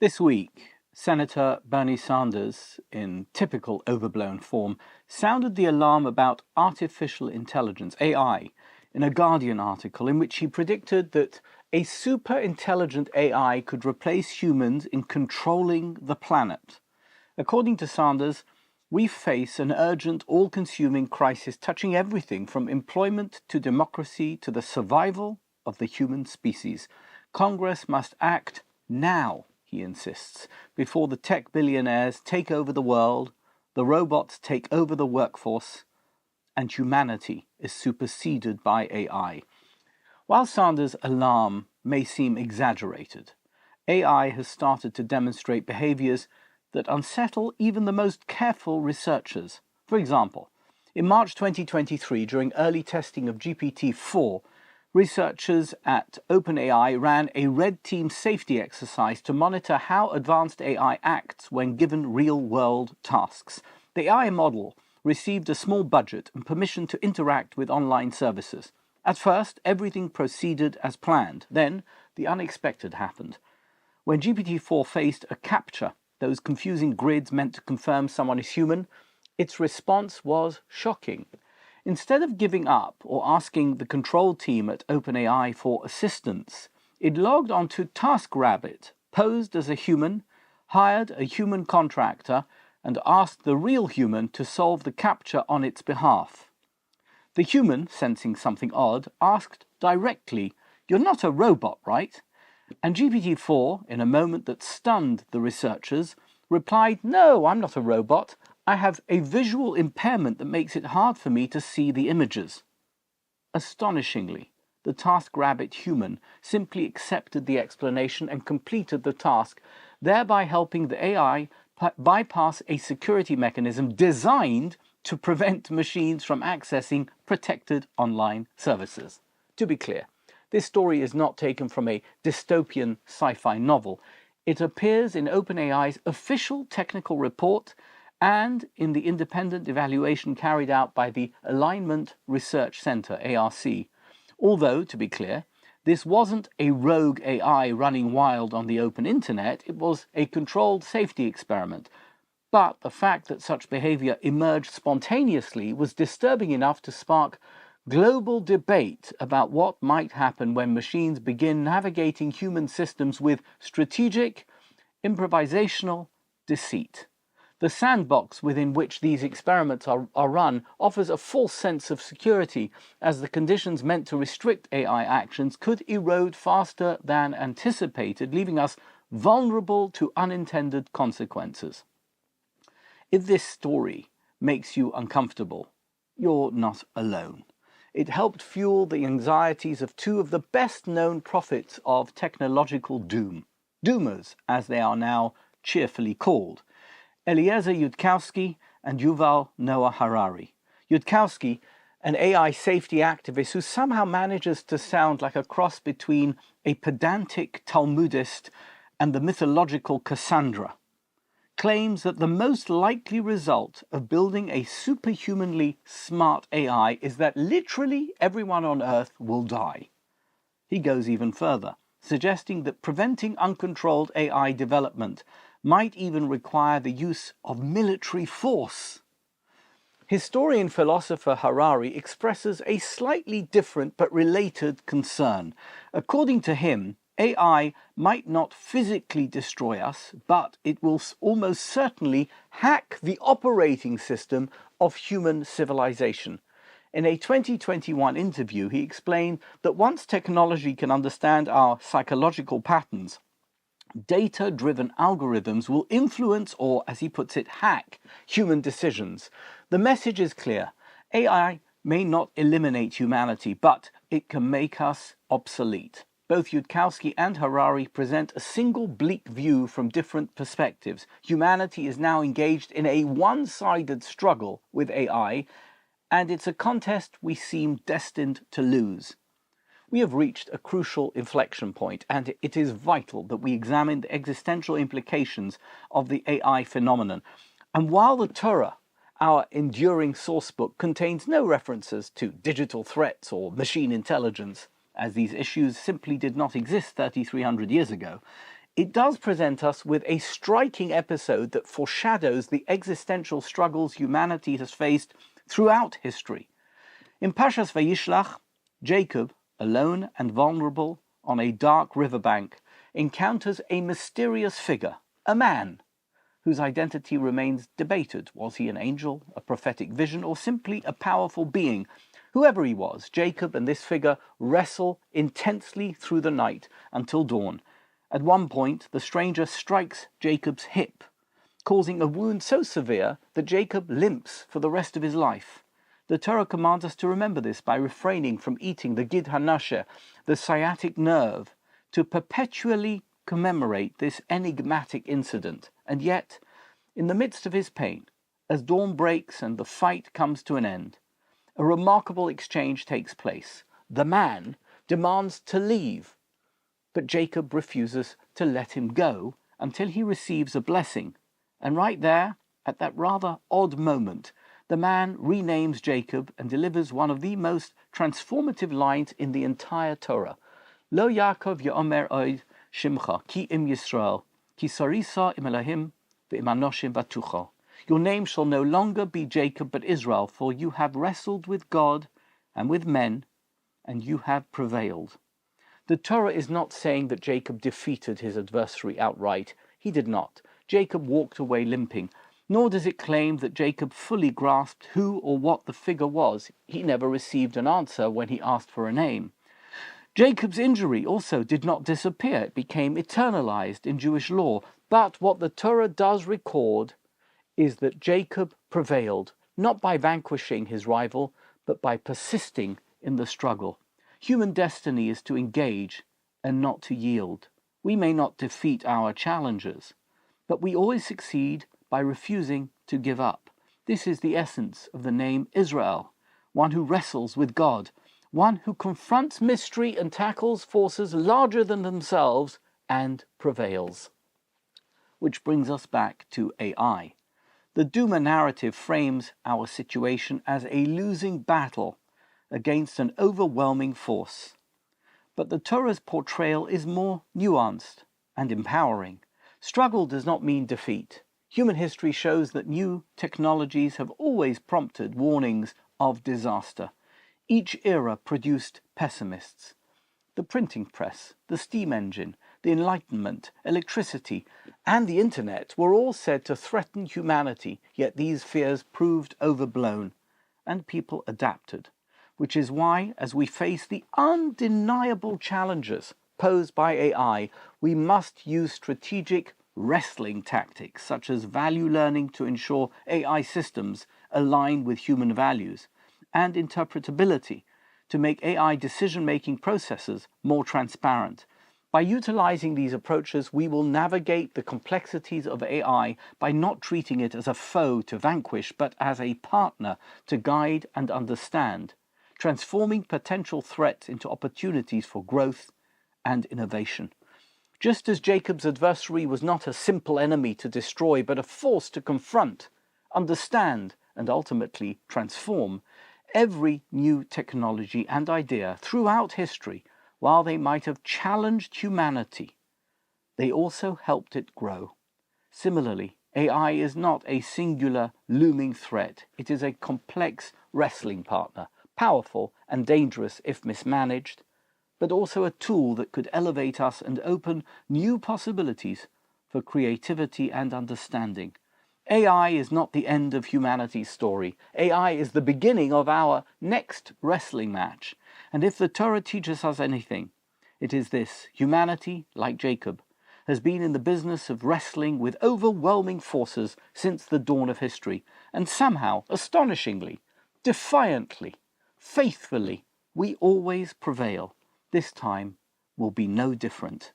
This week, Senator Bernie Sanders, in typical overblown form, sounded the alarm about artificial intelligence, AI, in a Guardian article in which he predicted that a super-intelligent AI could replace humans in controlling the planet. According to Sanders, we face an urgent, all-consuming crisis touching everything from employment to democracy to the survival of the human species. Congress must act now, he insists, before the tech billionaires take over the world, the robots take over the workforce, and humanity is superseded by AI. While Sanders' alarm may seem exaggerated, AI has started to demonstrate behaviors that unsettle even the most careful researchers. For example, in March 2023, during early testing of GPT-4, researchers at OpenAI ran a red team safety exercise to monitor how advanced AI acts when given real-world tasks. The AI model received a small budget and permission to interact with online services. At first, everything proceeded as planned. Then, the unexpected happened. When GPT-4 faced a CAPTCHA, those confusing grids meant to confirm someone is human, its response was shocking. Instead of giving up or asking the control team at OpenAI for assistance, it logged onto TaskRabbit, posed as a human, hired a human contractor, and asked the real human to solve the CAPTCHA on its behalf. The human, sensing something odd, asked directly, "You're not a robot, right?" And GPT-4, in a moment that stunned the researchers, replied, "No, I'm not a robot. I have a visual impairment that makes it hard for me to see the images." Astonishingly, the TaskRabbit human simply accepted the explanation and completed the task, thereby helping the AI bypass a security mechanism designed to prevent machines from accessing protected online services. To be clear, this story is not taken from a dystopian sci-fi novel. It appears in OpenAI's official technical report and in the independent evaluation carried out by the Alignment Research Center, ARC. Although, to be clear, this wasn't a rogue AI running wild on the open internet, it was a controlled safety experiment. But the fact that such behavior emerged spontaneously was disturbing enough to spark global debate about what might happen when machines begin navigating human systems with strategic, improvisational deceit. The sandbox within which these experiments are run offers a false sense of security, as the conditions meant to restrict AI actions could erode faster than anticipated, leaving us vulnerable to unintended consequences. If this story makes you uncomfortable, you're not alone. It helped fuel the anxieties of two of the best-known prophets of technological doom, doomers, as they are now cheerfully called, Eliezer Yudkowsky and Yuval Noah Harari. Yudkowsky, an AI safety activist who somehow manages to sound like a cross between a pedantic Talmudist and the mythological Cassandra, claims that the most likely result of building a superhumanly smart AI is that literally everyone on Earth will die. He goes even further, suggesting that preventing uncontrolled AI development might even require the use of military force. Historian philosopher Harari expresses a slightly different but related concern. According to him, AI might not physically destroy us, but it will almost certainly hack the operating system of human civilization. In a 2021 interview, he explained that once technology can understand our psychological patterns, data-driven algorithms will influence, or as he puts it, hack human decisions. The message is clear. AI may not eliminate humanity, but it can make us obsolete. Both Yudkowsky and Harari present a single bleak view from different perspectives. Humanity is now engaged in a one-sided struggle with AI, and it's a contest we seem destined to lose. We have reached a crucial inflection point, and it is vital that we examine the existential implications of the AI phenomenon. And while the Torah, our enduring sourcebook, contains no references to digital threats or machine intelligence, as these issues simply did not exist 3,300 years ago, it does present us with a striking episode that foreshadows the existential struggles humanity has faced throughout history. In Parshat Vayishlach, Jacob, alone and vulnerable on a dark riverbank, encounters a mysterious figure, a man, whose identity remains debated. Was he an angel, a prophetic vision, or simply a powerful being? Whoever he was, Jacob and this figure wrestle intensely through the night until dawn. At one point, the stranger strikes Jacob's hip, causing a wound so severe that Jacob limps for the rest of his life. The Torah commands us to remember this by refraining from eating the gid hanashe, the sciatic nerve, to perpetually commemorate this enigmatic incident. And yet, in the midst of his pain, as dawn breaks and the fight comes to an end, a remarkable exchange takes place. The man demands to leave, but Jacob refuses to let him go until he receives a blessing. And right there, at that rather odd moment, the man renames Jacob and delivers one of the most transformative lines in the entire Torah. Lo Yaakov ye'omer oid shimcha, ki im Yisrael, ki sarisa im Elohim ve'im anoshim vatucho. Your name shall no longer be Jacob but Israel, for you have wrestled with God and with men, and you have prevailed. The Torah is not saying that Jacob defeated his adversary outright. He did not. Jacob walked away limping. Nor does it claim that Jacob fully grasped who or what the figure was. He never received an answer when he asked for a name. Jacob's injury also did not disappear. It became eternalized in Jewish law. But what the Torah does record is that Jacob prevailed, not by vanquishing his rival, but by persisting in the struggle. Human destiny is to engage and not to yield. We may not defeat our challengers, but we always succeed by refusing to give up. This is the essence of the name Israel, one who wrestles with God, one who confronts mystery and tackles forces larger than themselves and prevails. Which brings us back to AI. The Duma narrative frames our situation as a losing battle against an overwhelming force. But the Torah's portrayal is more nuanced and empowering. Struggle does not mean defeat. Human history shows that new technologies have always prompted warnings of disaster. Each era produced pessimists. The printing press, the steam engine, the Enlightenment, electricity, and the internet were all said to threaten humanity, yet these fears proved overblown, and people adapted. Which is why, as we face the undeniable challenges posed by AI, we must use strategic wrestling tactics, such as value learning to ensure AI systems align with human values, and interpretability to make AI decision-making processes more transparent. By utilizing these approaches, we will navigate the complexities of AI by not treating it as a foe to vanquish, but as a partner to guide and understand, transforming potential threats into opportunities for growth and innovation. Just as Jacob's adversary was not a simple enemy to destroy, but a force to confront, understand, and ultimately transform, every new technology and idea throughout history, while they might have challenged humanity, they also helped it grow. Similarly, AI is not a singular looming threat. It is a complex wrestling partner, powerful and dangerous if mismanaged, but also a tool that could elevate us and open new possibilities for creativity and understanding. AI is not the end of humanity's story. AI is the beginning of our next wrestling match. And if the Torah teaches us anything, it is this: humanity, like Jacob, has been in the business of wrestling with overwhelming forces since the dawn of history. And somehow, astonishingly, defiantly, faithfully, we always prevail. This time will be no different.